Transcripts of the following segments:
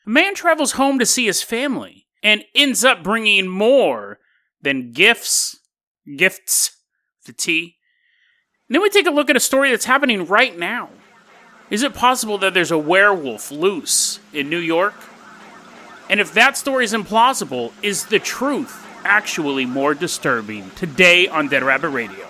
A man travels home to see his family and ends up bringing more than gifts, the T. And then we take a look at a story that's happening right now. Is it possible that there's a werewolf loose in New York? And if that story is implausible, is the truth actually more disturbing? Today on Dead Rabbit Radio.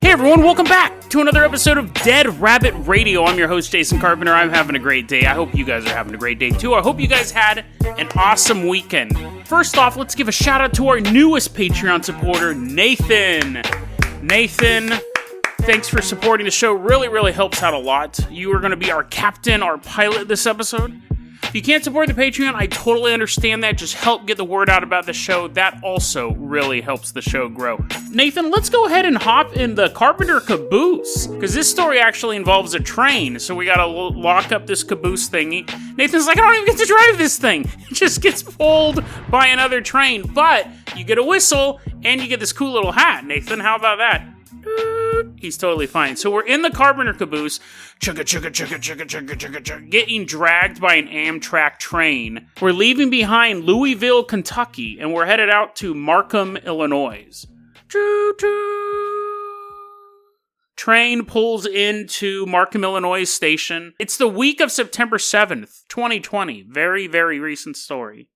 Hey everyone, welcome back to another episode of Dead Rabbit Radio. I'm your host, Jason Carpenter. I'm having a great day. I hope you guys are having a great day too. I hope you guys had an awesome weekend. First off, let's give a shout out to our newest Patreon supporter, Nathan. Nathan, thanks for supporting the show. Really helps out a lot. You are going to be our captain, our pilot this episode. If you can't support the Patreon, I totally understand that. Just help get the word out about the show. That also really helps the show grow. Nathan, let's go ahead and hop in the Carpenter caboose, because this story actually involves a train, so we gotta lock up this caboose thingy. Nathan's like, I don't even get to drive this thing. It just gets pulled by another train, but you get a whistle, and you get this cool little hat. Nathan, how about that? He's totally fine. So we're in the Carpenter caboose, getting dragged by an Amtrak train. We're leaving behind Louisville, Kentucky, and we're headed out to Markham, Illinois. Train pulls into Markham, Illinois station. It's the week of September 7th, 2020. Very recent story.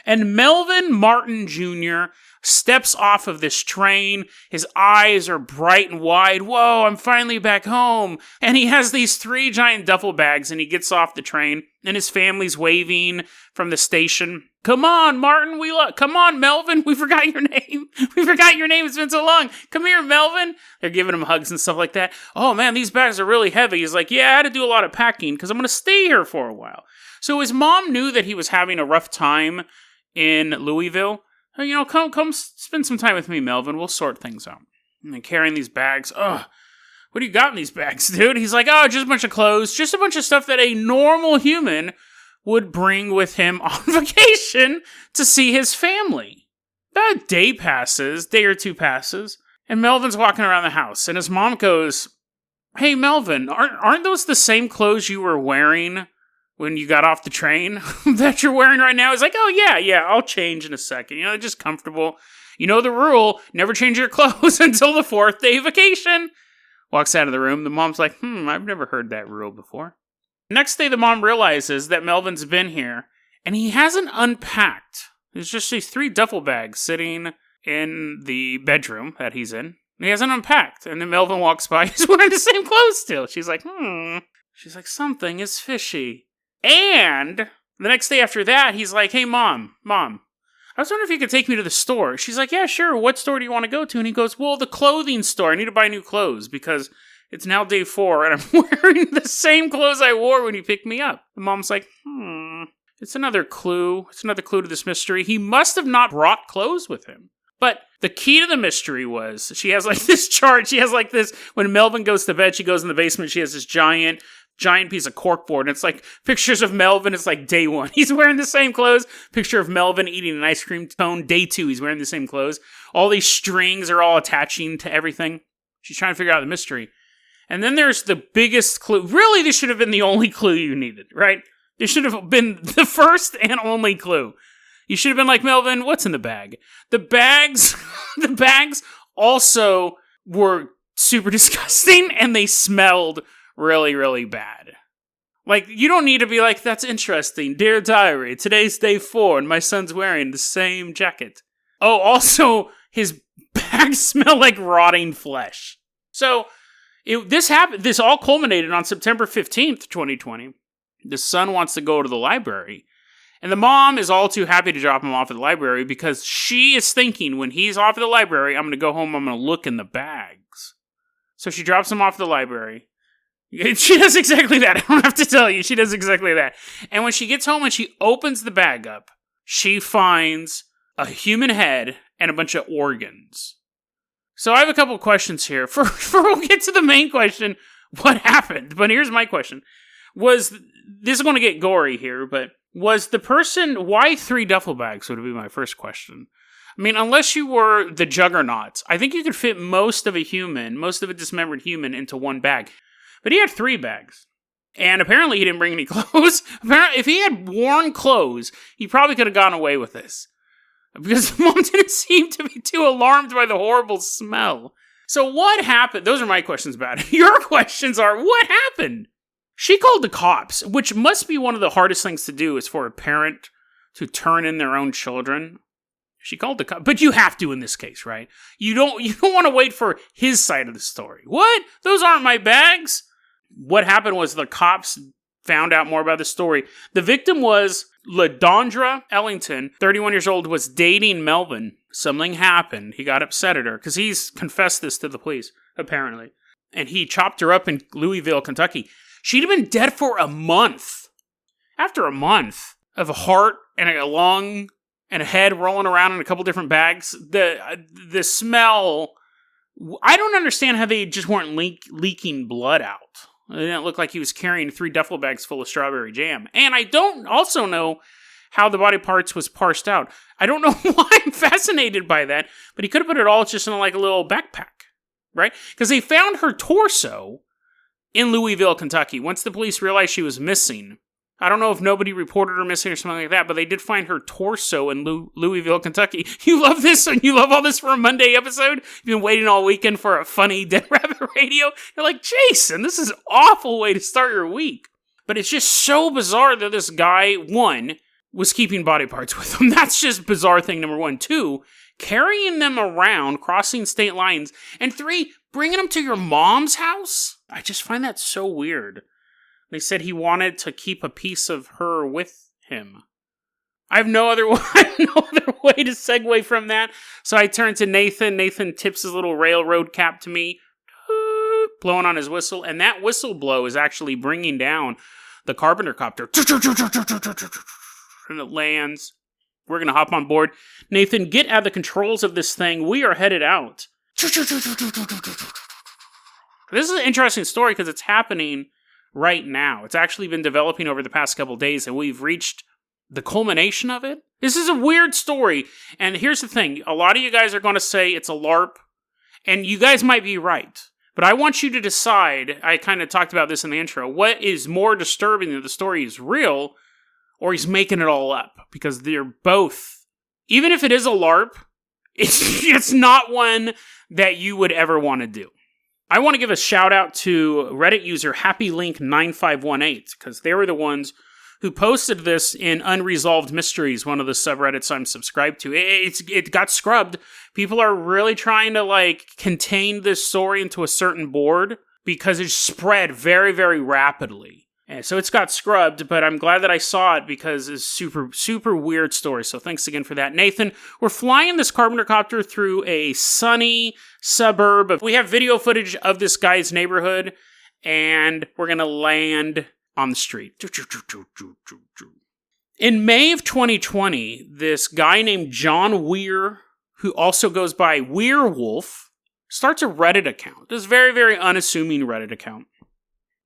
And Melvin Martin Jr. steps off of this train. His eyes are bright and wide. Whoa, I'm finally back home. And he has these 3 giant duffel bags, and he gets off the train, and his family's waving from the station. Come on, Martin, come on, Melvin, we forgot your name. We forgot your name, it's been so long. Come here, Melvin. They're giving him hugs and stuff like that. Oh man, these bags are really heavy. He's like, yeah, I had to do a lot of packing, because I'm going to stay here for a while. So his mom knew that he was having a rough time in Louisville. You know, come spend some time with me, Melvin. We'll sort things out. And then carrying these bags. Ugh, what do you got in these bags, dude? He's like, oh, just a bunch of clothes. Just a bunch of stuff that a normal human would bring with him on vacation to see his family. About a day or two passes, and Melvin's walking around the house, and his mom goes, hey, Melvin, aren't those the same clothes you were wearing when you got off the train that you're wearing right now? He's like, oh, yeah, I'll change in a second. You know, just comfortable. You know the rule, never change your clothes until the 4th day vacation. Walks out of the room. The mom's like, I've never heard that rule before. Next day, the mom realizes that Melvin's been here, and he hasn't unpacked. There's just these 3 duffel bags sitting in the bedroom that he's in. And he hasn't unpacked. And then Melvin walks by. He's wearing the same clothes still. She's like, She's like, something is fishy. And the next day after that, he's like, hey, Mom, I was wondering if you could take me to the store. She's like, yeah, sure. What store do you want to go to? And he goes, well, the clothing store. I need to buy new clothes because it's now day 4 and I'm wearing the same clothes I wore when you picked me up. The mom's like, it's another clue. It's another clue to this mystery. He must have not brought clothes with him. But the key to the mystery was she has like this chart. She has like this, when Melvin goes to bed, she goes in the basement. She has this giant piece of corkboard, and it's like pictures of Melvin. It's like day 1. He's wearing the same clothes. Picture of Melvin eating an ice cream cone. Day 2, he's wearing the same clothes. All these strings are all attaching to everything. She's trying to figure out the mystery. And then there's the biggest clue. Really, this should have been the only clue you needed, right? This should have been the first and only clue. You should have been like, Melvin, what's in the bag? The bags also were super disgusting, and they smelled really bad. Like, you don't need to be like, that's interesting. Dear diary, today's day 4, and my son's wearing the same jacket. Oh, also, his bags smell like rotting flesh. So, this all culminated on September 15th, 2020. The son wants to go to the library. And the mom is all too happy to drop him off at the library because she is thinking, when he's off at the library, I'm going to go home, I'm going to look in the bags. So she drops him off at the library. She does exactly that. I don't have to tell you. She does exactly that. And when she gets home and she opens the bag up, she finds a human head and a bunch of organs. So I have a couple of questions here. We'll get to the main question, what happened? But here's my question. This is going to get gory here, but was the person, why 3 duffel bags would be my first question. I mean, unless you were the Juggernaut, I think you could fit most of a dismembered human into one bag. But he had 3 bags. And apparently he didn't bring any clothes. Apparently, if he had worn clothes, he probably could have gotten away with this. Because the mom didn't seem to be too alarmed by the horrible smell. So what happened? Those are my questions about it. Your questions are, what happened? She called the cops, which must be one of the hardest things to do is for a parent to turn in their own children. She called the cops, but you have to in this case, right? You don't want to wait for his side of the story. What? Those aren't my bags? What happened was the cops found out more about the story. The victim was LaDondra Ellington, 31 years old, was dating Melvin. Something happened. He got upset at her because he's confessed this to the police, apparently. And he chopped her up in Louisville, Kentucky. She'd have been dead for a month. After a month of a heart and a lung and a head rolling around in a couple different bags, the smell, I don't understand how they just weren't leaking blood out. It didn't look like he was carrying 3 duffel bags full of strawberry jam. And I don't also know how the body parts was parsed out. I don't know why I'm fascinated by that, but he could have put it all just in like a little backpack, right? Because they found her torso in Louisville, Kentucky. Once the police realized she was missing, I don't know if nobody reported her missing or something like that, but they did find her torso in Louisville, Kentucky. You love this, and you love all this for a Monday episode? You've been waiting all weekend for a funny Dead Rabbit Radio? You're like, Jason, this is an awful way to start your week. But it's just so bizarre that this guy, 1, was keeping body parts with him. That's just bizarre thing number 1. 2, carrying them around, crossing state lines. And 3, bringing them to your mom's house? I just find that so weird. They said he wanted to keep a piece of her with him. I have no other way to segue from that. So I turn to Nathan. Nathan tips his little railroad cap to me, blowing on his whistle. And that whistle blow is actually bringing down the Carpenter copter. And it lands. We're going to hop on board. Nathan, get at the controls of this thing. We are headed out. This is an interesting story because it's happening right now. It's actually been developing over the past couple days, and we've reached the culmination of it. This is a weird story, and here's the thing. A lot of you guys are going to say it's a LARP, and you guys might be right, but I want you to decide, I kind of talked about this in the intro, what is more disturbing that the story is real, or he's making it all up, because they're both, even if it is a LARP, it's not one that you would ever want to do. I want to give a shout out to Reddit user HappyLink9518, because they were the ones who posted this in Unresolved Mysteries, one of the subreddits I'm subscribed to. It got scrubbed. People are really trying to contain this story into a certain board because it spread very, very rapidly. And so it's got scrubbed, but I'm glad that I saw it because it's super, super weird story. So thanks again for that. Nathan, we're flying this Carpenter copter through a sunny suburb. We have video footage of this guy's neighborhood, and we're going to land on the street. In May of 2020, this guy named John Weir, who also goes by Werewolf, starts a Reddit account. This very, very unassuming Reddit account.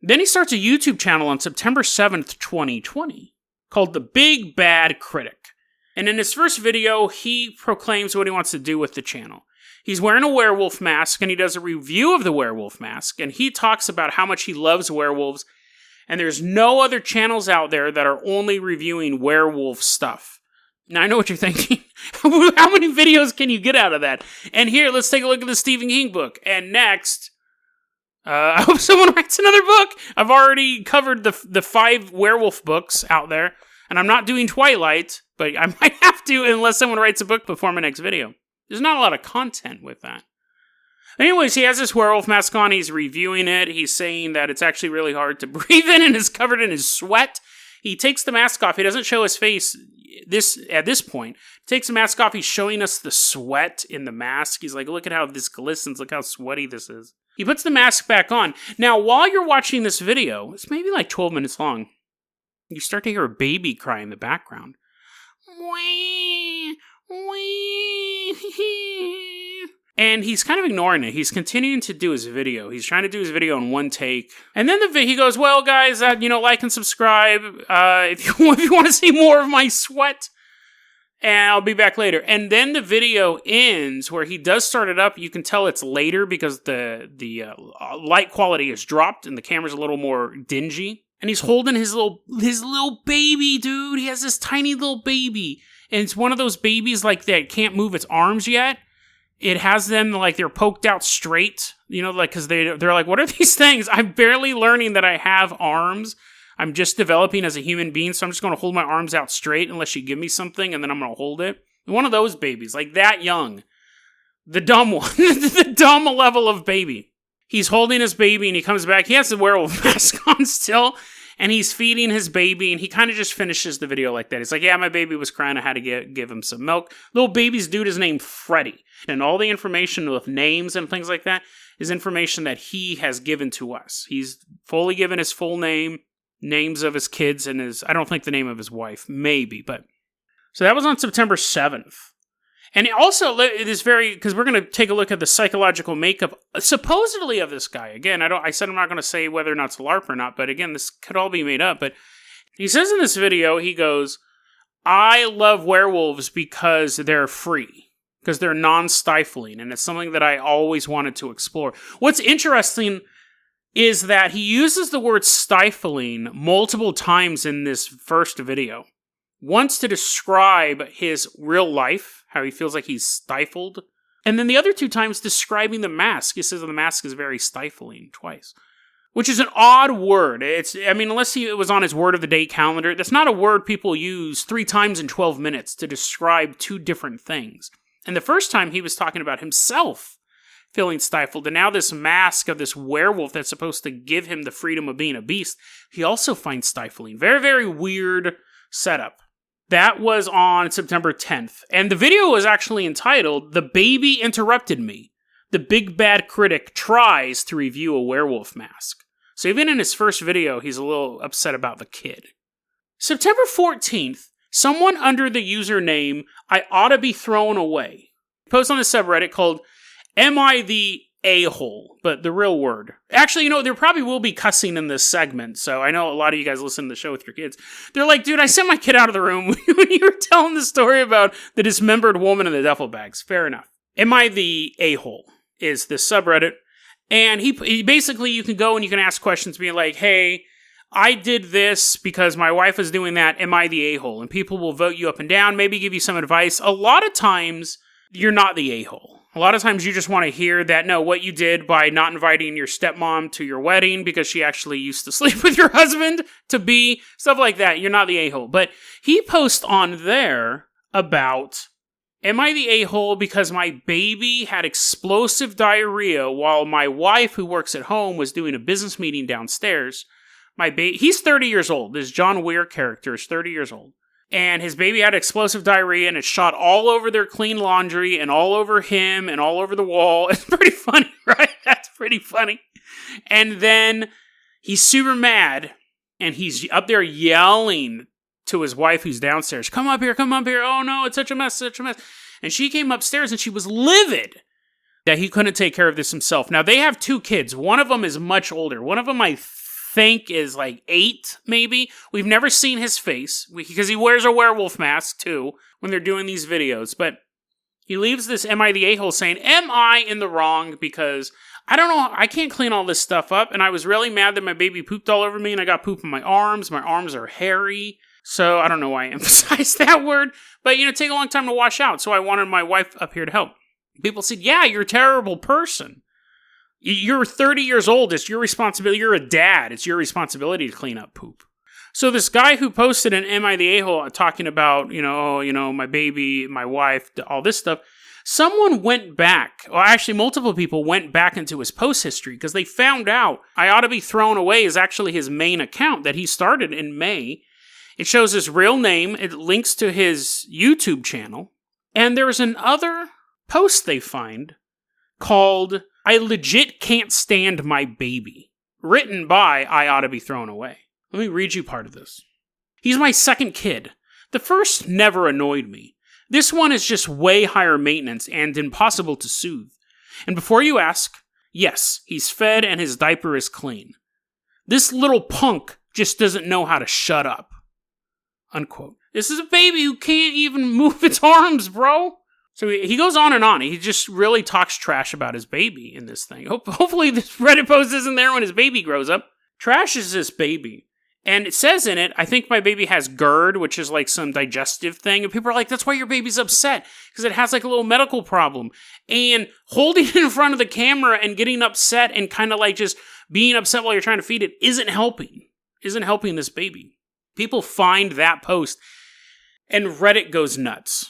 Then he starts a YouTube channel on September 7th, 2020, called The Big Bad Critic. And in his first video, he proclaims what he wants to do with the channel. He's wearing a werewolf mask, and he does a review of the werewolf mask, and he talks about how much he loves werewolves, and there's no other channels out there that are only reviewing werewolf stuff. Now, I know what you're thinking. How many videos can you get out of that? And here, let's take a look at the Stephen King book. And next, I hope someone writes another book. I've already covered the 5 werewolf books out there, and I'm not doing Twilight, but I might have to unless someone writes a book before my next video. There's not a lot of content with that. Anyways, he has this werewolf mask on. He's reviewing it. He's saying that it's actually really hard to breathe in and is covered in his sweat. He takes the mask off. He doesn't show his face at this point. He takes the mask off. He's showing us the sweat in the mask. He's like, look at how this glistens. Look how sweaty this is. He puts the mask back on. Now, while you're watching this video, it's maybe like 12 minutes long, you start to hear a baby cry in the background. And he's kind of ignoring it. He's continuing to do his video. He's trying to do his video in one take. And then he goes, well, guys, like and subscribe if you want to see more of my sweat. And I'll be back later. And then the video ends where he does start it up. You can tell it's later because the light quality is dropped and the camera's a little more dingy. And he's holding his little baby, dude. He has this tiny little baby. And it's one of those babies like that can't move its arms yet. It has them like they're poked out straight. You know, like because they're like, what are these things? I'm barely learning that I have arms. I'm just developing as a human being, so I'm just going to hold my arms out straight unless you give me something, and then I'm going to hold it. One of those babies, like that young. The dumb one. The dumb level of baby. He's holding his baby, and he comes back. He has the werewolf mask on still, and he's feeding his baby, and he kind of just finishes the video like that. He's like, yeah, my baby was crying. I had to give him some milk. Little baby's dude is named Freddy, and all the information with names and things like that is information that he has given to us. He's fully given his full name, names of his kids, and I don't think the name of his wife, maybe, but. So that was on September 7th. And also, it is because we're going to take a look at the psychological makeup, supposedly, of this guy. Again, I said I'm not going to say whether or not it's a LARP or not, but again, this could all be made up. But he says in this video, he goes, I love werewolves because they're free, because they're non-stifling, and it's something that I always wanted to explore. What's interesting is that he uses the word stifling multiple times in this first video. Once to describe his real life, how he feels like he's stifled, and then the other 2 times describing the mask. He says the mask is very stifling twice, which is an odd word. Unless it was on his word of the day calendar, that's not a word people use 3 times in 12 minutes to describe 2 different things. And the first time he was talking about himself feeling stifled, and now this mask of this werewolf that's supposed to give him the freedom of being a beast, he also finds stifling. Very, very weird setup. That was on September 10th, and the video was actually entitled, The Baby Interrupted Me. The Big Bad Critic Tries to Review a Werewolf Mask. So even in his first video, he's a little upset about the kid. September 14th, someone under the username, I Ought to Be Thrown Away, posts on a subreddit called Am I the A-hole? But the real word. Actually, there probably will be cussing in this segment, so I know a lot of you guys listen to the show with your kids. They're like, dude, I sent my kid out of the room when you were telling the story about the dismembered woman in the duffel bags. Fair enough. Am I the A-hole? Is this subreddit. And he basically, you can go and you can ask questions being like, hey, I did this because my wife was doing that. Am I the A-hole? And people will vote you up and down, maybe give you some advice. A lot of times, you're not the A-hole. A lot of times you just want to hear that, no, what you did by not inviting your stepmom to your wedding because she actually used to sleep with your husband to be, stuff like that. You're not the a-hole. But he posts on there about, am I the a-hole because my baby had explosive diarrhea while my wife, who works at home, was doing a business meeting downstairs? He's 30 years old. This John Weir character is 30 years old. And his baby had explosive diarrhea, and it shot all over their clean laundry, and all over him, and all over the wall. It's pretty funny, right? That's pretty funny. And then he's super mad, and he's up there yelling to his wife who's downstairs, come up here, oh no, it's such a mess. And she came upstairs, and she was livid that he couldn't take care of this himself. Now, they have 2 kids. One of them is much older. One of them, I think, is like 8, maybe. We've never seen his face, because he wears a werewolf mask, too, when they're doing these videos. But he leaves this Am I the A-hole saying, am I in the wrong? Because, I don't know, I can't clean all this stuff up, and I was really mad that my baby pooped all over me, and I got poop in my arms. My arms are hairy. So, I don't know why I emphasized that word. But, it takes a long time to wash out, so I wanted my wife up here to help. People said, yeah, you're a terrible person. You're 30 years old. It's your responsibility. You're a dad. It's your responsibility to clean up poop. So this guy who posted an Am I the A-hole talking about, my baby, my wife, all this stuff, someone went back. Well, actually, multiple people went back into his post history because they found out I Ought to Be Thrown Away is actually his main account that he started in May. It shows his real name. It links to his YouTube channel. And there's another post they find called I Legit Can't Stand My Baby, written by I Ought to Be Thrown Away. Let me read you part of this. He's my second kid. The first never annoyed me. This one is just way higher maintenance and impossible to soothe. And before you ask, yes, he's fed and his diaper is clean. This little punk just doesn't know how to shut up. unquote. This is a baby who can't even move its arms, bro. So he goes on and on. He just really talks trash about his baby in this thing. Hopefully this Reddit post isn't there when his baby grows up. Trashes this baby. And it says in it, I think my baby has GERD, which is like some digestive thing. And people are like, that's why your baby's upset. Because it has like a little medical problem. And holding it in front of the camera and getting upset and kind of like just being upset while you're trying to feed it isn't helping. Isn't helping this baby. People find that post and Reddit goes nuts.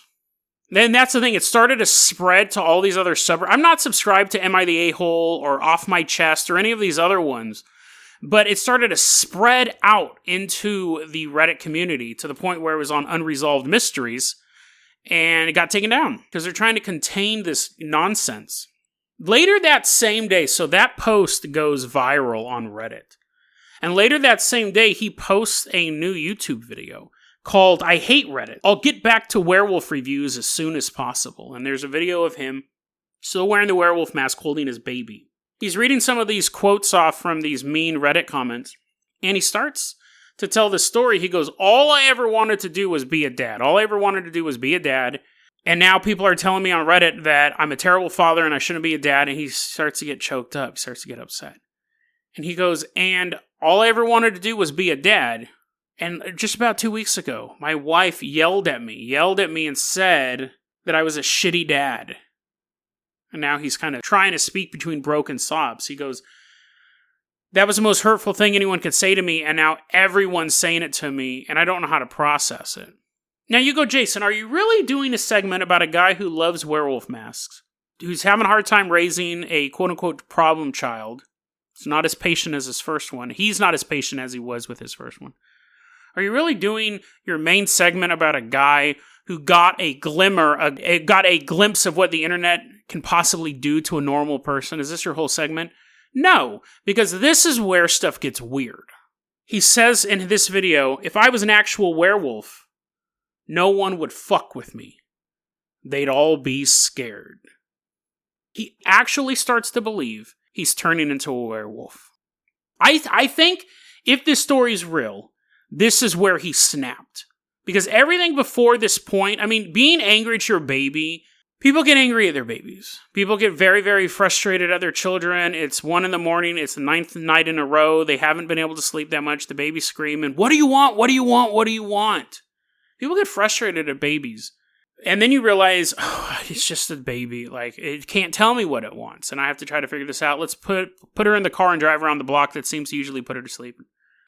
Then that's the thing. It started to spread to all these other I'm not subscribed to Am I the A-Hole or Off My Chest or any of these other ones. But it started to spread out into the Reddit community to the point where it was on Unresolved Mysteries. And it got taken down because they're trying to contain this nonsense. Later that same day, so that post goes viral on Reddit. And later that same day, he posts a new YouTube video called I Hate Reddit. I'll get back to werewolf reviews as soon as possible. And there's a video of him still wearing the werewolf mask holding his baby. He's reading some of these quotes off from these mean Reddit comments. And he starts to tell the story. He goes, all I ever wanted to do was be a dad. All I ever wanted to do was be a dad. And now people are telling me on Reddit that I'm a terrible father and I shouldn't be a dad. And he starts to get choked up. He starts to get upset. And he goes, and all I ever wanted to do was be a dad. And just about 2 weeks ago, my wife yelled at me and said that I was a shitty dad. And now he's kind of trying to speak between broken sobs. He goes, that was the most hurtful thing anyone could say to me, and now everyone's saying it to me, and I don't know how to process it. Now you go, Jason, are you really doing a segment about a guy who loves werewolf masks, who's having a hard time raising a quote-unquote problem child? It's not as patient as his first one. He's not as patient as he was with his first one. Are you really doing your main segment about a guy who got a glimpse of what the internet can possibly do to a normal person? Is this your whole segment? No, because this is where stuff gets weird. He says in this video, if I was an actual werewolf, no one would fuck with me. They'd all be scared. He actually starts to believe he's turning into a werewolf. I think if this story is real, this is where he snapped. Because everything before this point, I mean, being angry at your baby, people get angry at their babies. People get very, very frustrated at their children. It's 1 a.m. It's the 9th night in a row. They haven't been able to sleep that much. The baby's screaming, what do you want? What do you want? What do you want? People get frustrated at babies. And then you realize, it's just a baby. Like, it can't tell me what it wants. And I have to try to figure this out. Let's put her in the car and drive around the block that seems to usually put her to sleep.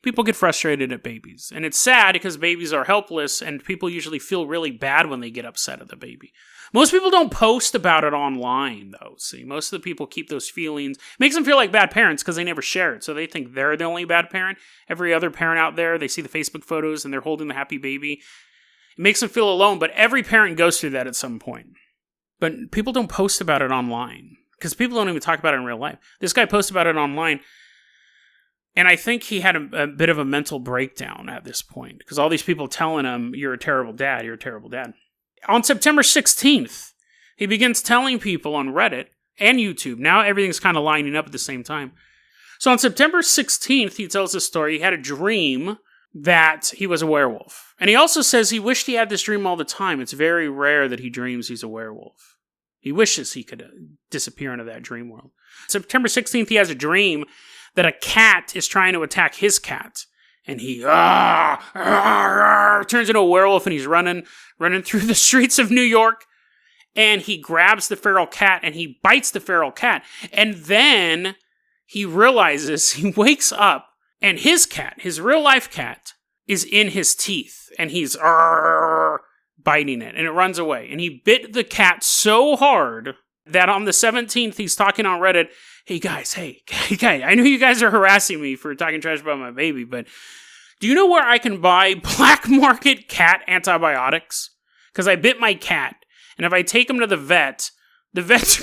People get frustrated at babies. And it's sad because babies are helpless and people usually feel really bad when they get upset at the baby. Most people don't post about it online, though. See, most of the people keep those feelings. It makes them feel like bad parents because they never share it. So they think they're the only bad parent. Every other parent out there, they see the Facebook photos and they're holding the happy baby. It makes them feel alone, but every parent goes through that at some point. But people don't post about it online because people don't even talk about it in real life. This guy posted about it online. And I think he had a bit of a mental breakdown at this point because all these people telling him, you're a terrible dad, you're a terrible dad. On September 16th, he begins telling people on Reddit and YouTube. Now everything's kind of lining up at the same time. So on September 16th, he tells this story. He had a dream that he was a werewolf. And he also says he wished he had this dream all the time. It's very rare that he dreams he's a werewolf. He wishes he could disappear into that dream world. September 16th, he has a dream that a cat is trying to attack his cat. And he turns into a werewolf and he's running through the streets of New York. And he grabs the feral cat and he bites the feral cat. And then he realizes, he wakes up and his cat, his real life cat, is in his teeth. And he's biting it and it runs away. And he bit the cat so hard that on the 17th, he's talking on Reddit. Hey guys, I know you guys are harassing me for talking trash about my baby, but do you know where I can buy black market cat antibiotics? Because I bit my cat, and if I take him to the vet's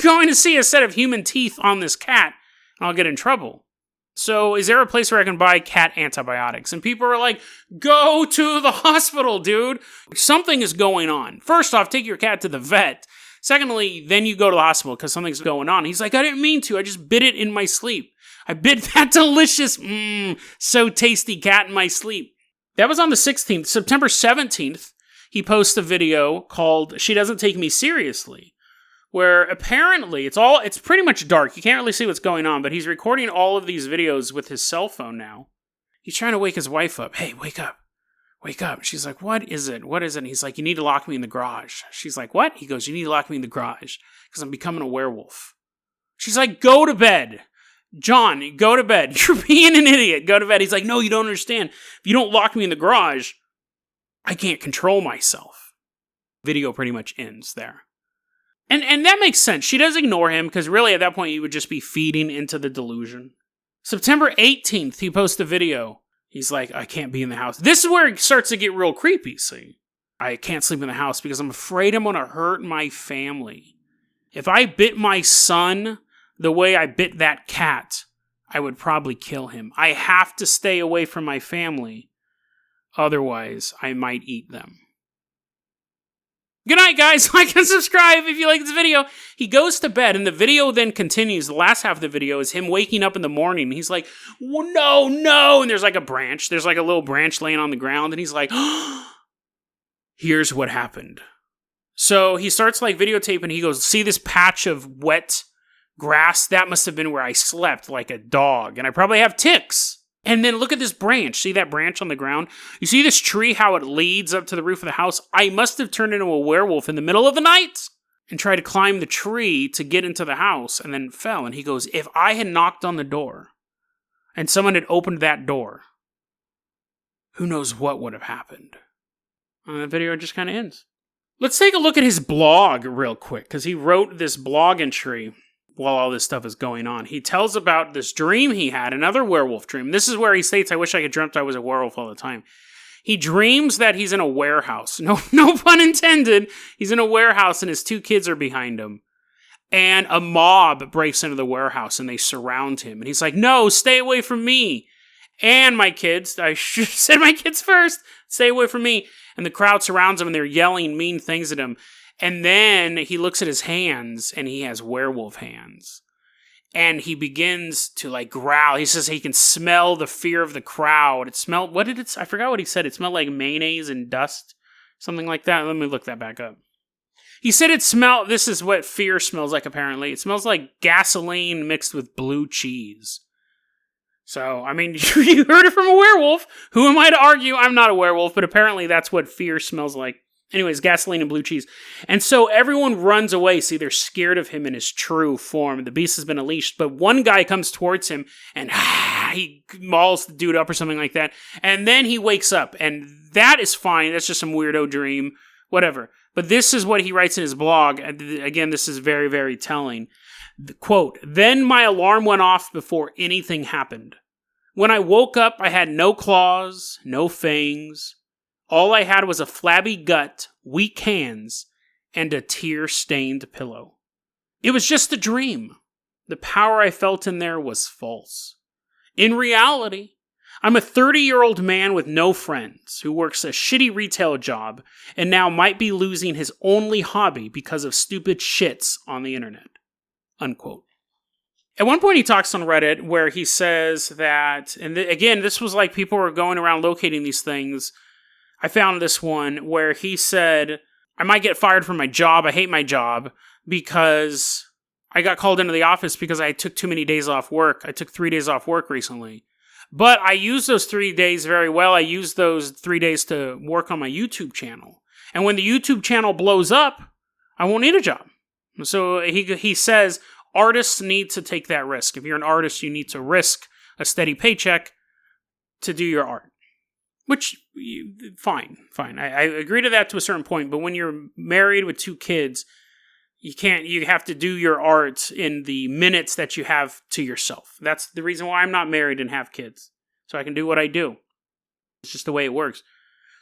going to see a set of human teeth on this cat, and I'll get in trouble. So is there a place where I can buy cat antibiotics? And people are like, go to the hospital, dude. Something is going on. First off, take your cat to the vet. Secondly, then you go to the hospital because something's going on. He's like, I didn't mean to. I just bit it in my sleep. I bit that delicious, so tasty cat in my sleep. That was on the 16th. September 17th, he posts a video called She Doesn't Take Me Seriously, where apparently it's pretty much dark. You can't really see what's going on, but he's recording all of these videos with his cell phone now. He's trying to wake his wife up. Hey, wake up. Wake up. She's like, what is it? What is it? And he's like, you need to lock me in the garage. She's like, what? He goes, you need to lock me in the garage because I'm becoming a werewolf. She's like, go to bed. John, go to bed. You're being an idiot. Go to bed. He's like, no, you don't understand. If you don't lock me in the garage, I can't control myself. Video pretty much ends there. And that makes sense. She does ignore him because really at that point you would just be feeding into the delusion. September 18th, he posts a video. He's like, I can't be in the house. This is where it starts to get real creepy, see? I can't sleep in the house because I'm afraid I'm going to hurt my family. If I bit my son the way I bit that cat, I would probably kill him. I have to stay away from my family. Otherwise, I might eat them. Good night, guys. Like and subscribe if you like this video. He goes to bed, and the video then continues. The last half of the video is him waking up in the morning. He's like, no, no. And there's like a branch. There's like a little branch laying on the ground. And he's like, here's what happened. So he starts like videotaping. He goes, see this patch of wet grass? That must have been where I slept like a dog. And I probably have ticks. And then look at this branch. See that branch on the ground? You see this tree, how it leads up to the roof of the house? I must have turned into a werewolf in the middle of the night and tried to climb the tree to get into the house and then fell. And he goes, if I had knocked on the door and someone had opened that door, who knows what would have happened? And the video just kind of ends. Let's take a look at his blog real quick, because he wrote this blog entry while all this stuff is going on. He tells about this dream he had, another werewolf dream. This is where he states, I wish I had dreamt I was a werewolf all the time. He dreams that he's in a warehouse. No pun intended. He's in a warehouse and his two kids are behind him. And a mob breaks into the warehouse and they surround him. And he's like, no, stay away from me. And my kids. I should have said my kids first. Stay away from me. And the crowd surrounds him and they're yelling mean things at him. And then he looks at his hands, and he has werewolf hands. And he begins to, like, growl. He says he can smell the fear of the crowd. It smelled, what did it, I forgot what he said. It smelled like mayonnaise and dust. Something like that. Let me look that back up. He said it smelled, this is what fear smells like, apparently. It smells like gasoline mixed with blue cheese. So, I mean, you heard it from a werewolf. Who am I to argue? I'm not a werewolf, but apparently that's what fear smells like. Anyways, gasoline and blue cheese. And so everyone runs away. See, they're scared of him in his true form. The beast has been unleashed. But one guy comes towards him and he mauls the dude up or something like that. And then he wakes up. And that is fine. That's just some weirdo dream. Whatever. But this is what he writes in his blog. Again, this is very, very telling. Quote, then my alarm went off before anything happened. When I woke up, I had no claws, no fangs. All I had was a flabby gut, weak hands, and a tear-stained pillow. It was just a dream. The power I felt in there was false. In reality, I'm a 30-year-old man with no friends who works a shitty retail job and now might be losing his only hobby because of stupid shits on the internet. Unquote. At one point he talks on Reddit where he says that, and again, this was like people were going around locating these things. I found this one where he said, I might get fired from my job. I hate my job because I got called into the office because I took too many days off work. I took 3 days off work recently. But I used those 3 days very well. I used those 3 days to work on my YouTube channel. And when the YouTube channel blows up, I won't need a job. So he says artists need to take that risk. If you're an artist, you need to risk a steady paycheck to do your art. Which, fine. I agree to that to a certain point, but when you're married with 2 kids, you have to do your art in the minutes that you have to yourself. That's the reason why I'm not married and have kids. So I can do what I do. It's just the way it works.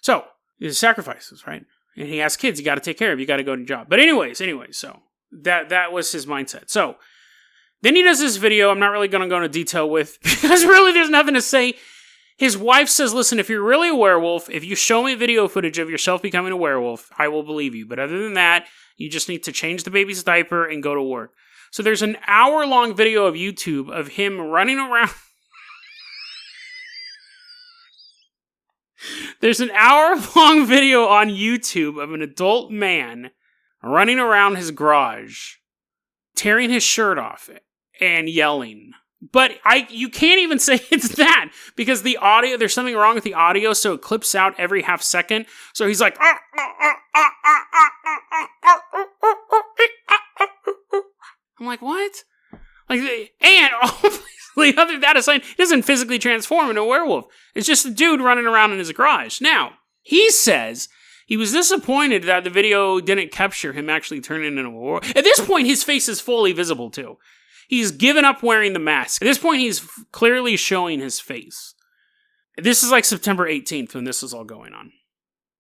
So, there's sacrifices, right? And he has kids you got to take care of, you got to go to job. But anyways, so that was his mindset. So, then he does this video I'm not really going to go into detail with, because really there's nothing to say. His wife says, listen, if you're really a werewolf, if you show me video footage of yourself becoming a werewolf, I will believe you. But other than that, you just need to change the baby's diaper and go to work. So there's an hour-long video of YouTube of him running around. There's an hour-long video on YouTube of an adult man running around his garage, tearing his shirt off and yelling. But you can't even say it's that, because the audio, there's something wrong with the audio, so it clips out every half second. So he's like, I'm like, what? Like, and obviously, other than that aside, he doesn't physically transform into a werewolf. It's just a dude running around in his garage. Now, he says he was disappointed that the video didn't capture him actually turning into a werewolf. At this point, his face is fully visible, too. He's given up wearing the mask. At this point, he's clearly showing his face. This is like September 18th when this is all going on.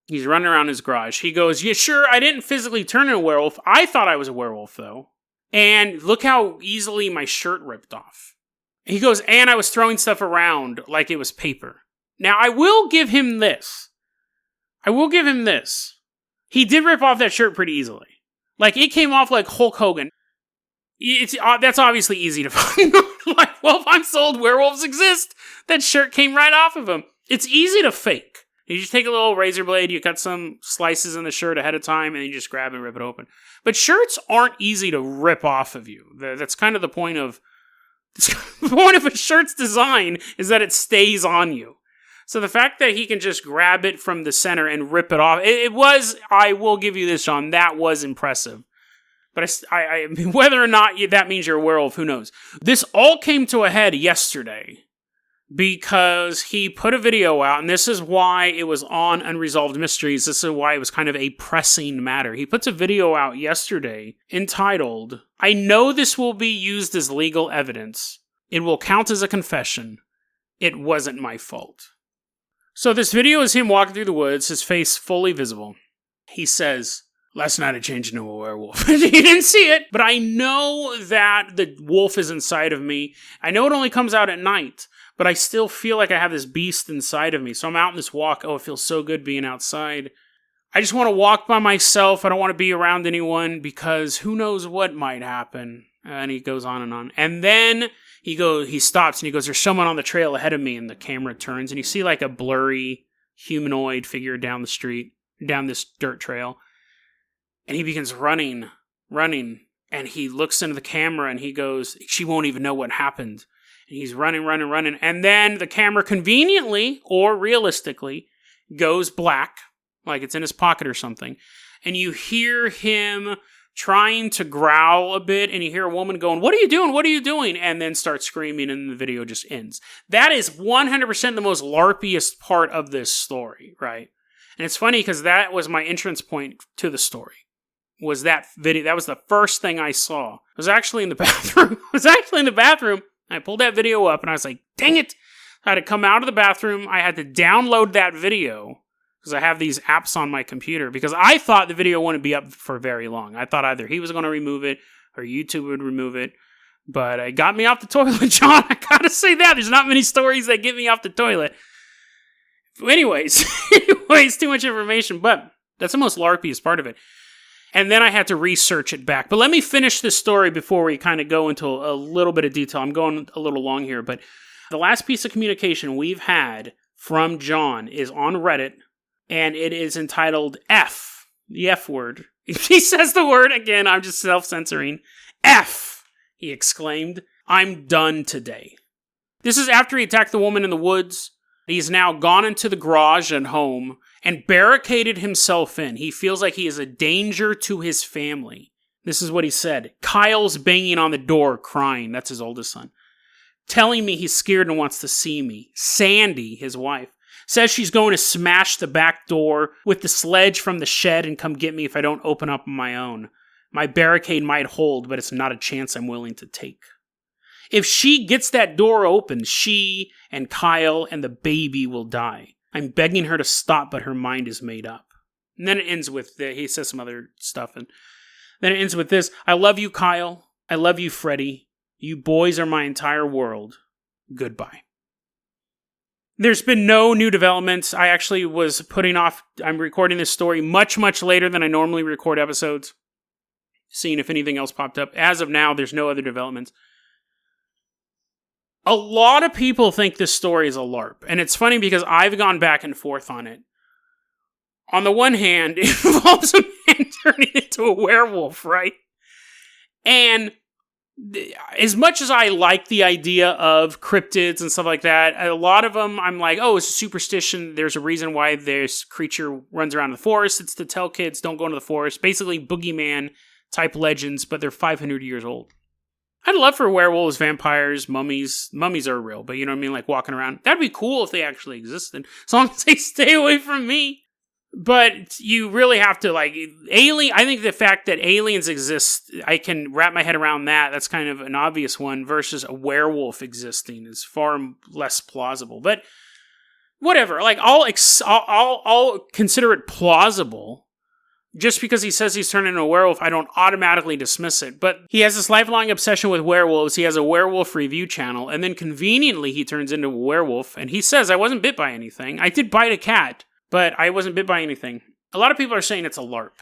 He's running around his garage. He goes, yeah, sure, I didn't physically turn into a werewolf. I thought I was a werewolf, though. And look how easily my shirt ripped off. He goes, and I was throwing stuff around like it was paper. Now, I will give him this. He did rip off that shirt pretty easily. Like, it came off like Hulk Hogan. That's obviously easy to find. Like, well, if I'm sold, werewolves exist. That shirt came right off of him. It's easy to fake. You just take a little razor blade, you cut some slices in the shirt ahead of time, and you just grab and rip it open. But shirts aren't easy to rip off of you. That's kind of the point of... The point of a shirt's design is that it stays on you. So the fact that he can just grab it from the center and rip it off, it was, I will give you this, Sean, that was impressive. But I mean, whether or not that means you're a werewolf, who knows? This all came to a head yesterday because he put a video out, and this is why it was on Unresolved Mysteries. This is why it was kind of a pressing matter. He puts a video out yesterday entitled, I know this will be used as legal evidence. It will count as a confession. It wasn't my fault. So this video is him walking through the woods, his face fully visible. He says, last night I changed into a werewolf. He didn't see it, but I know that the wolf is inside of me. I know it only comes out at night, but I still feel like I have this beast inside of me. So I'm out on this walk. Oh, it feels so good being outside. I just want to walk by myself. I don't want to be around anyone because who knows what might happen. And he goes on and on. And then he stops and he goes, there's someone on the trail ahead of me. And the camera turns and you see like a blurry humanoid figure down the street, down this dirt trail. And he begins running, and he looks into the camera and he goes, she won't even know what happened. And he's running. And then the camera conveniently or realistically goes black, like it's in his pocket or something. And you hear him trying to growl a bit, and you hear a woman going, what are you doing? What are you doing? And then start screaming, and the video just ends. That is 100% the most LARPiest part of this story, right? And it's funny because that was my entrance point to the story. Was that video. That was the first thing I saw. I was actually in the bathroom. I pulled that video up and I was like, dang it. I had to come out of the bathroom. I had to download that video because I have these apps on my computer because I thought the video wouldn't be up for very long. I thought either he was going to remove it or YouTube would remove it. But it got me off the toilet, John. I gotta say that. There's not many stories that get me off the toilet. Anyways, too much information. But that's the most LARPiest part of it. And then I had to research it back. But let me finish this story before we kind of go into a little bit of detail. I'm going a little long here, but the last piece of communication we've had from John is on Reddit, and it is entitled F, the F word. He says the word again, I'm just self-censoring. F, he exclaimed. I'm done today. This is after he attacked the woman in the woods. He's now gone into the garage and home and barricaded himself in. He feels like he is a danger to his family. This is what he said. Kyle's banging on the door, crying. That's his oldest son. Telling me he's scared and wants to see me. Sandy, his wife, says she's going to smash the back door with the sledge from the shed and come get me if I don't open up on my own. My barricade might hold, but it's not a chance I'm willing to take. If she gets that door open, she and Kyle and the baby will die. I'm begging her to stop, but her mind is made up. And then it ends with, he says some other stuff, and then it ends with this. I love you, Kyle. I love you, Freddie. You boys are my entire world. Goodbye. There's been no new developments. I actually was I'm recording this story much, much later than I normally record episodes, seeing if anything else popped up. As of now, there's no other developments. A lot of people think this story is a LARP. And it's funny because I've gone back and forth on it. on the one hand, it involves a man turning into a werewolf, right? And as much as I like the idea of cryptids and stuff like that, a lot of them I'm like, oh, it's a superstition. There's a reason why this creature runs around the forest. It's to tell kids don't go into the forest. Basically, boogeyman type legends, but they're 500 years old. I'd love for werewolves, vampires, mummies. Mummies are real, but you know what I mean? Like walking around. That'd be cool if they actually existed, as long as they stay away from me. But you really have to, like, I think the fact that aliens exist, I can wrap my head around that. That's kind of an obvious one, versus a werewolf existing is far less plausible. But whatever, like, I'll consider it plausible. Just because he says he's turned into a werewolf, I don't automatically dismiss it. But he has this lifelong obsession with werewolves. He has a werewolf review channel, and then conveniently he turns into a werewolf, and he says, I wasn't bit by anything. I did bite a cat, but I wasn't bit by anything. A lot of people are saying it's a LARP.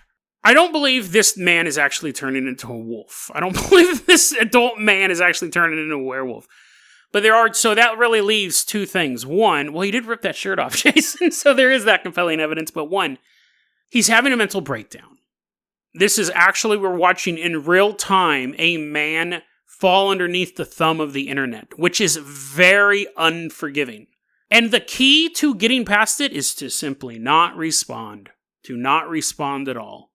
I don't believe this man is actually turning into a wolf. I don't believe this adult man is actually turning into a werewolf. But so that really leaves two things. One, well, he did rip that shirt off, Jason, so there is that compelling evidence. But one, he's having a mental breakdown. This is actually, we're watching in real time a man fall underneath the thumb of the internet, which is very unforgiving. And the key to getting past it is to simply not respond. To not respond at all.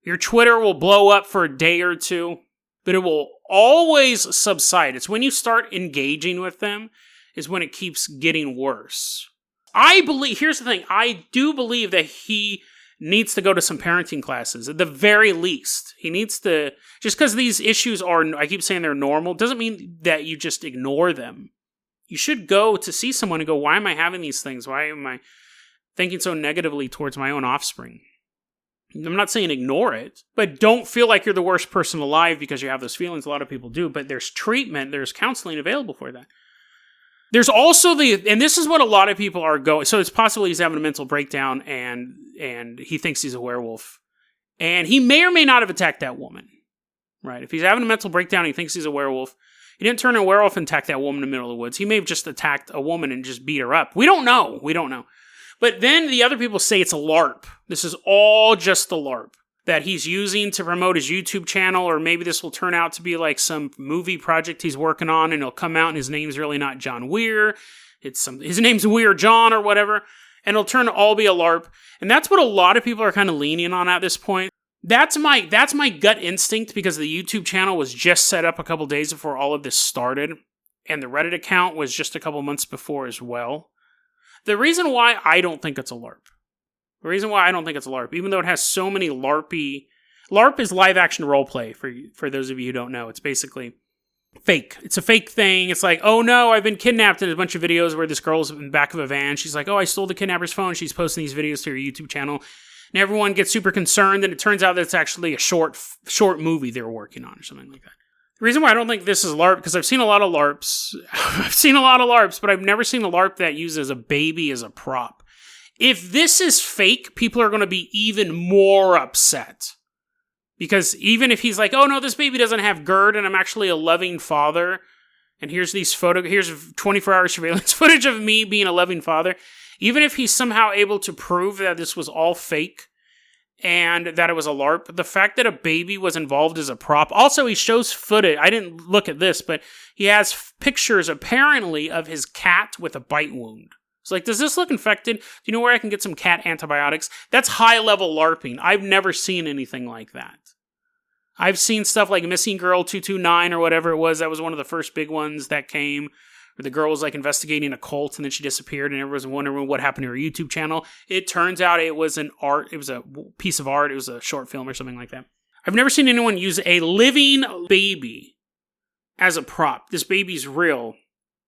Your Twitter will blow up for a day or two, but it will always subside. It's when you start engaging with them is when it keeps getting worse. Here's the thing, I do believe that he needs to go to some parenting classes, at the very least. He needs to, just because these issues are, I keep saying they're normal, doesn't mean that you just ignore them. You should go to see someone and go, why am I having these things? Why am I thinking so negatively towards my own offspring? I'm not saying ignore it, but don't feel like you're the worst person alive because you have those feelings. A lot of people do, but there's treatment, there's counseling available for that. There's also and this is what a lot of people are going, so it's possible he's having a mental breakdown and he thinks he's a werewolf. And he may or may not have attacked that woman, right? If he's having a mental breakdown and he thinks he's a werewolf, he didn't turn a werewolf and attack that woman in the middle of the woods. He may have just attacked a woman and just beat her up. We don't know. But then the other people say it's a LARP. This is all just a LARP that he's using to promote his YouTube channel, or maybe this will turn out to be like some movie project he's working on, and it'll come out and his name's really not John Weir. His name's Weir John or whatever, and it'll turn to all be a LARP. And that's what a lot of people are kind of leaning on at this point. That's my gut instinct, because the YouTube channel was just set up a couple days before all of this started, and the Reddit account was just a couple months before as well. The reason why I don't think it's a LARP, even though it has so many LARP is live action roleplay, for those of you who don't know. It's basically fake. It's a fake thing. It's like, oh no, I've been kidnapped, and there's a bunch of videos where this girl's in the back of a van. She's like, oh, I stole the kidnapper's phone. She's posting these videos to her YouTube channel. And everyone gets super concerned, and it turns out that it's actually a short movie they were working on or something like that. The reason why I don't think this is LARP, because I've seen a lot of LARPs. But I've never seen a LARP that uses a baby as a prop. If this is fake, people are going to be even more upset. Because even if he's like, oh no, this baby doesn't have GERD, and I'm actually a loving father, and here's 24-hour surveillance footage of me being a loving father, even if he's somehow able to prove that this was all fake, and that it was a LARP, the fact that a baby was involved as a prop. Also, he shows footage. I didn't look at this, but he has pictures, apparently, of his cat with a bite wound. It's like, does this look infected? Do you know where I can get some cat antibiotics? That's high-level LARPing. I've never seen anything like that. I've seen stuff like Missing Girl 229 or whatever it was. That was one of the first big ones that came, where the girl was like investigating a cult and then she disappeared and everyone was wondering what happened to her YouTube channel. It turns out it was a piece of art. It was a short film or something like that. I've never seen anyone use a living baby as a prop. This baby's real.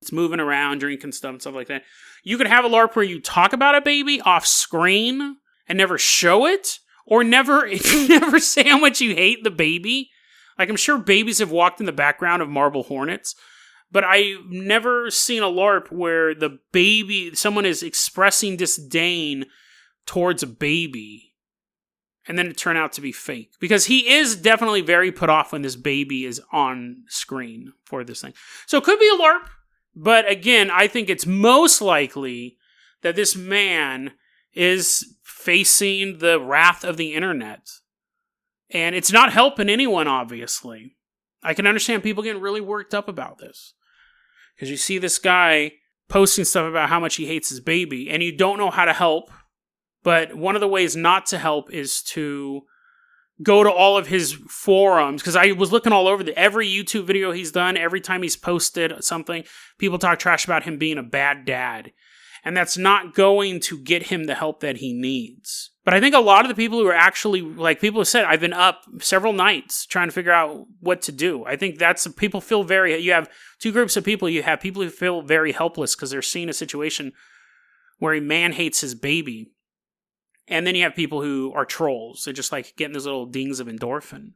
It's moving around, drinking stuff and stuff like that. You could have a LARP where you talk about a baby off screen and never show it, or never say how much you hate the baby. Like, I'm sure babies have walked in the background of marble hornets, but I've never seen a LARP where someone is expressing disdain towards a baby, and then it turned out to be fake. Because he is definitely very put off when this baby is on screen for this thing. So it could be a LARP, but again, I think it's most likely that this man is facing the wrath of the internet. And it's not helping anyone, obviously. I can understand people getting really worked up about this. Because you see this guy posting stuff about how much he hates his baby, and you don't know how to help. But one of the ways not to help is to go to all of his forums. Because I was looking all over every YouTube video he's done, every time he's posted something, people talk trash about him being a bad dad. And that's not going to get him the help that he needs. But I think a lot of the people who are actually, like people have said, I've been up several nights trying to figure out what to do. I think that's, people feel you have two groups of people. You have people who feel very helpless because they're seeing a situation where a man hates his baby. And then you have people who are trolls. They're just like getting those little dings of endorphin.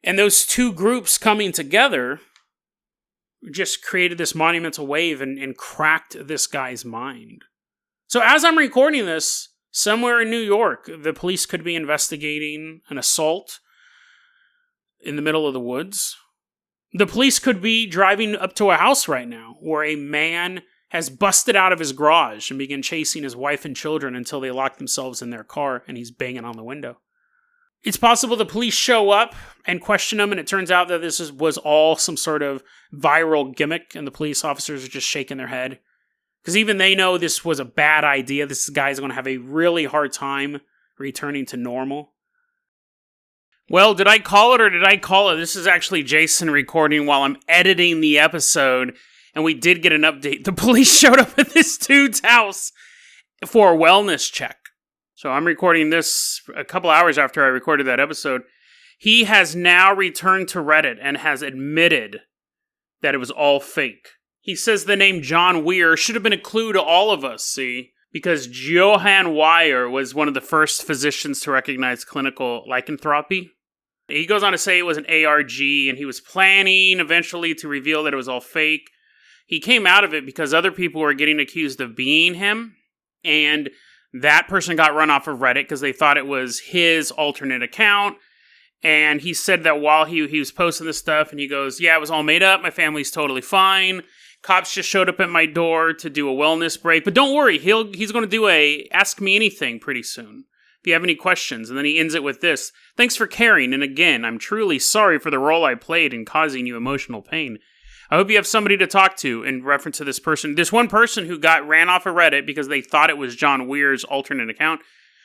And those two groups coming together just created this monumental wave and cracked this guy's mind. So as I'm recording this, somewhere in New York, the police could be investigating an assault in the middle of the woods. The police could be driving up to a house right now where a man has busted out of his garage and began chasing his wife and children until they lock themselves in their car and he's banging on the window. It's possible the police show up and question him, and it turns out that this was all some sort of viral gimmick, and the police officers are just shaking their head. Because even they know this was a bad idea. This guy's going to have a really hard time returning to normal. Well, did I call it or did I call it? This is actually Jason recording while I'm editing the episode, and we did get an update. The police showed up at this dude's house for a wellness check. So I'm recording this a couple hours after I recorded that episode. He has now returned to Reddit and has admitted that it was all fake. He says the name John Weir should have been a clue to all of us, see? Because Johann Weir was one of the first physicians to recognize clinical lycanthropy. He goes on to say it was an ARG, and he was planning eventually to reveal that it was all fake. He came out of it because other people were getting accused of being him, and that person got run off of Reddit because they thought it was his alternate account. And he said that while he was posting this stuff, and he goes, yeah, it was all made up. My family's totally fine. Cops just showed up at my door to do a wellness break. But don't worry, he's going to do a Ask Me Anything pretty soon if you have any questions. And then he ends it with this. Thanks for caring. And again, I'm truly sorry for the role I played in causing you emotional pain. I hope you have somebody to talk to in reference to this person. This one person who ran off of Reddit because they thought it was John Weir's alternate account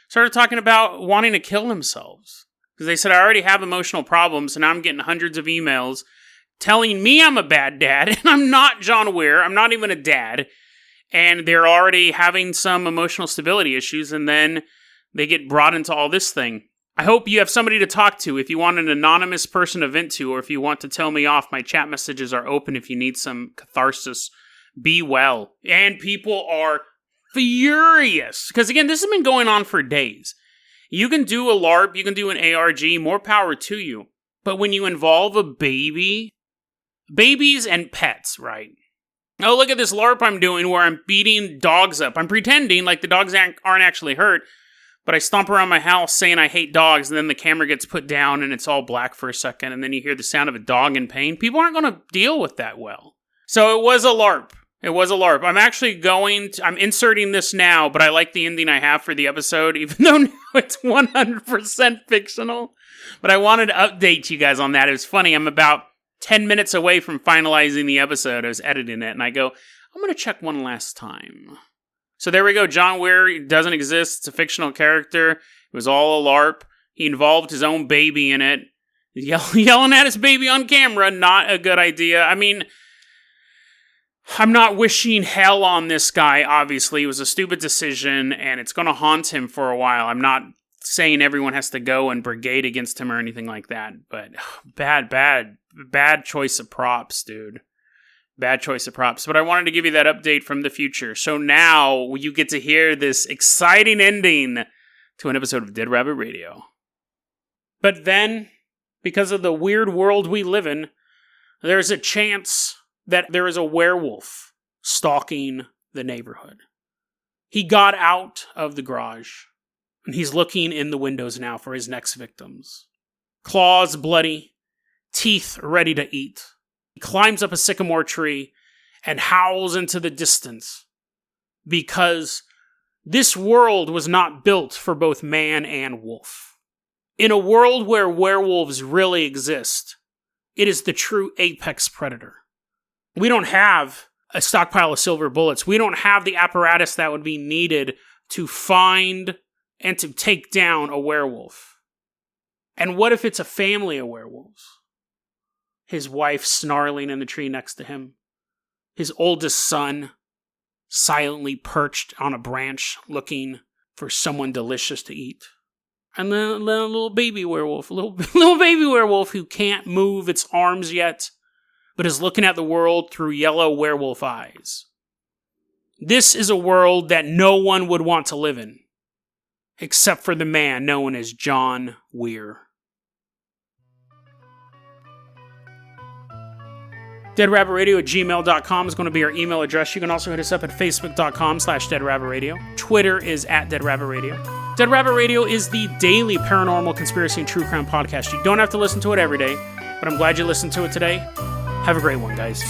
started talking about wanting to kill themselves. Because they said, I already have emotional problems, and now I'm getting hundreds of emails telling me I'm a bad dad, and I'm not John Weir. I'm not even a dad. And they're already having some emotional stability issues, and then they get brought into all this thing. I hope you have somebody to talk to if you want an anonymous person to vent to, or if you want to tell me off. My chat messages are open if you need some catharsis. Be well. And people are furious. Because again, this has been going on for days. You can do a LARP, you can do an ARG, more power to you. But when you involve a baby, babies and pets, right? Oh, look at this LARP I'm doing where I'm beating dogs up. I'm pretending like the dogs aren't actually hurt. But I stomp around my house saying I hate dogs, and then the camera gets put down and it's all black for a second, and then you hear the sound of a dog in pain. People aren't going to deal with that well. So it was a LARP. It was a LARP. I'm inserting this now, but I like the ending I have for the episode, even though now it's 100% fictional. But I wanted to update you guys on that. It was funny. I'm about 10 minutes away from finalizing the episode. I was editing it, and I go, I'm going to check one last time. So there we go. John Weir doesn't exist. It's a fictional character. It was all a LARP. He involved his own baby in it. Yelling at his baby on camera, not a good idea. I mean, I'm not wishing hell on this guy, obviously. It was a stupid decision, and it's going to haunt him for a while. I'm not saying everyone has to go and brigade against him or anything like that, but bad choice of props, dude. Bad choice of props. But I wanted to give you that update from the future. So now you get to hear this exciting ending to an episode of Dead Rabbit Radio. But then, because of the weird world we live in, there's a chance that there is a werewolf stalking the neighborhood. He got out of the garage, and he's looking in the windows now for his next victims. Claws bloody, teeth ready to eat. He climbs up a sycamore tree and howls into the distance because This world was not built for both man and wolf. In a world where werewolves really exist, it is the true apex predator. We don't have a stockpile of silver bullets. We don't have the apparatus that would be needed to find and to take down a werewolf. And what if it's a family of werewolves? His wife snarling in the tree next to him. His oldest son silently perched on a branch looking for someone delicious to eat. And then a little baby werewolf, little baby werewolf who can't move its arms yet, but is looking at the world through yellow werewolf eyes. This is a world that no one would want to live in, except for the man known as John Weir. DeadRabbitRadio@gmail.com is going to be our email address. You can also hit us up at Facebook.com/DeadRabbitRadio. Twitter is @DeadRabbitRadio. Dead Rabbit Radio is the daily paranormal conspiracy and true crime podcast. You don't have to listen to it every day, but I'm glad you listened to it today. Have a great one, guys.